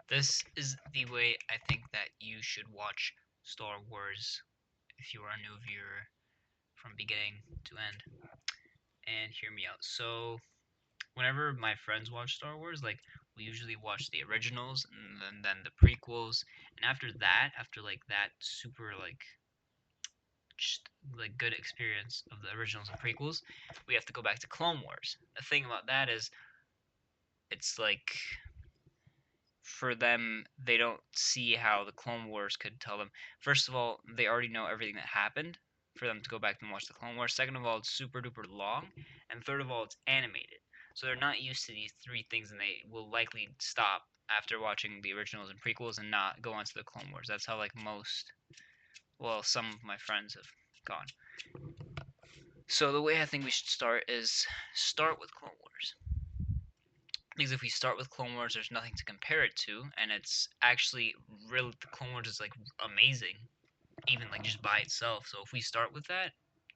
This is the way I think that you should watch Star Wars if you are a new viewer from beginning to end. And hear me out. So, whenever my friends watch Star Wars, like we usually watch the originals and then the prequels, and after that, after like that super just, like good experience of the originals and prequels, we have to go back to Clone Wars. The thing about that is, it's like for them, they don't see how the Clone Wars could tell them. First of all, they already know everything that happened for them to go back and watch the Clone Wars. Second of all, it's super duper long, and third of all, it's animated. So they're not used to these three things, and they will likely stop after watching the originals and prequels and not go on to the Clone Wars. That's how well, some of my friends have gone. So the way I think we should start is start with Clone Wars. Because if we start with Clone Wars, there's nothing to compare it to, and it's actually really the Clone Wars is like amazing, even like just by itself. So if we start with that,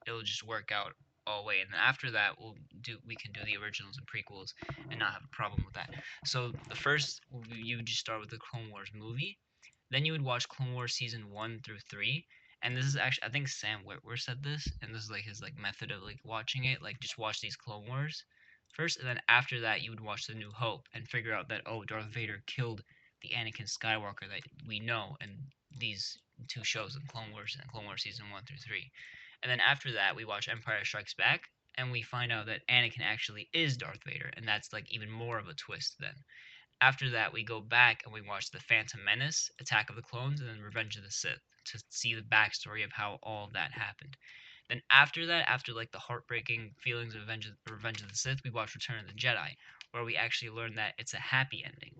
it'll just work out all the way. And then after that, we can do the originals and prequels and not have a problem with that. So the first you would just start with the Clone Wars movie, then you would watch Clone Wars season 1 through 3. And this is actually, I think Sam Witwer said this, and this is like his like method of like watching it, like just watch these Clone Wars first, and then after that you would watch The New Hope and figure out that Darth Vader killed the Anakin Skywalker that we know in these two shows in Clone Wars and Clone Wars season 1 through 3. And then after that we watch Empire Strikes Back and we find out that Anakin actually is Darth Vader, and that's like even more of a twist then. After that, we go back and we watch The Phantom Menace, Attack of the Clones, and then Revenge of the Sith to see the backstory of how all of that happened. Then after that, after like the heartbreaking feelings of Revenge of the Sith, we watch Return of the Jedi, where we actually learn that it's a happy ending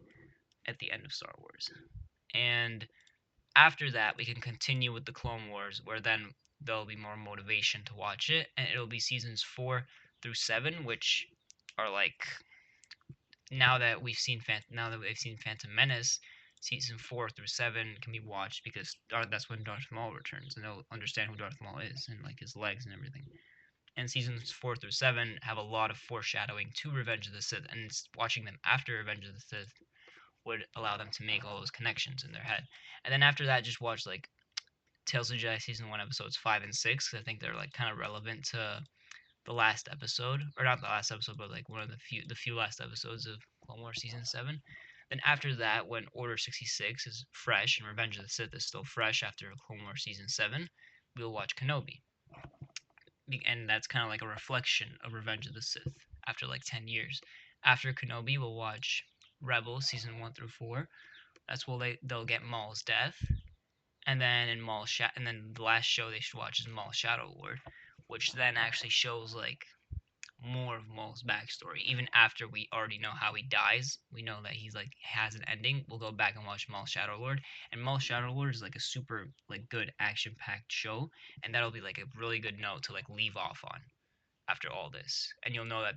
at the end of Star Wars. And after that, we can continue with the Clone Wars, where then there'll be more motivation to watch it, and it'll be seasons 4 through 7, which are like now that we've seen Phantom Menace, season 4 through 7 can be watched because that's when Darth Maul returns, and they'll understand who Darth Maul is and like his legs and everything. And seasons 4 through 7 have a lot of foreshadowing to Revenge of the Sith, and watching them after Revenge of the Sith would allow them to make all those connections in their head. And then after that, just watch like Tales of Jedi season 1 episodes 5 and 6, because I think they're like kind of relevant to the last episode, or not the last episode, but like one of the few last episodes of Clone Wars season 7. Then after that, when Order 66 is fresh and Revenge of the Sith is still fresh after Clone Wars season 7, we'll watch Kenobi, and that's kind of like a reflection of Revenge of the Sith after like 10 years. After Kenobi, we'll watch Rebels season 1 through 4. That's where they'll get Maul's death, and then and then the last show they should watch is Maul Shadow Lord, which then actually shows like more of Maul's backstory. Even after we already know how he dies, we know that he's like has an ending. We'll go back and watch Maul Shadow Lord, and Maul Shadow Lord is like a super like good action packed show, and that'll be like a really good note to like leave off on after all this. And you'll know that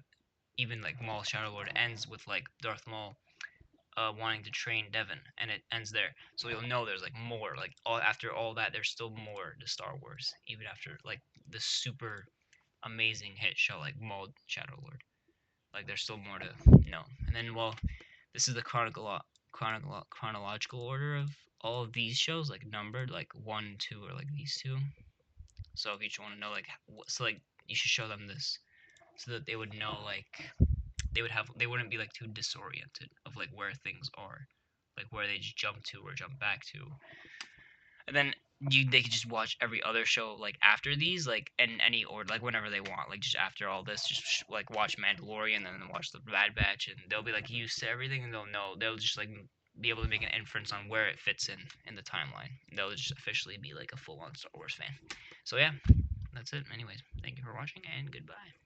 even like Maul Shadow Lord ends with like Darth Maul wanting to train Devon, and it ends there. So you'll know there's like more. Like after all that, there's still more to Star Wars, even after like the super amazing hit show like Maul Shadow Lord. Like there's still more to know. And then well, this is the chronological order of all of these shows, like numbered, like 1, 2, or like these two. So if you just want to know like so like you should show them this so that they would know like they wouldn't be like too disoriented of like where things are, like where they just jump to or jump back to. And then they could just watch every other show like after these, like in any order, like whenever they want, like just after all this, just like watch Mandalorian and then watch the Bad Batch, and they'll be like used to everything, and they'll just like be able to make an inference on where it fits in the timeline. They'll just officially be like a full-on Star Wars fan. So yeah, that's it. Anyways, thank you for watching and goodbye.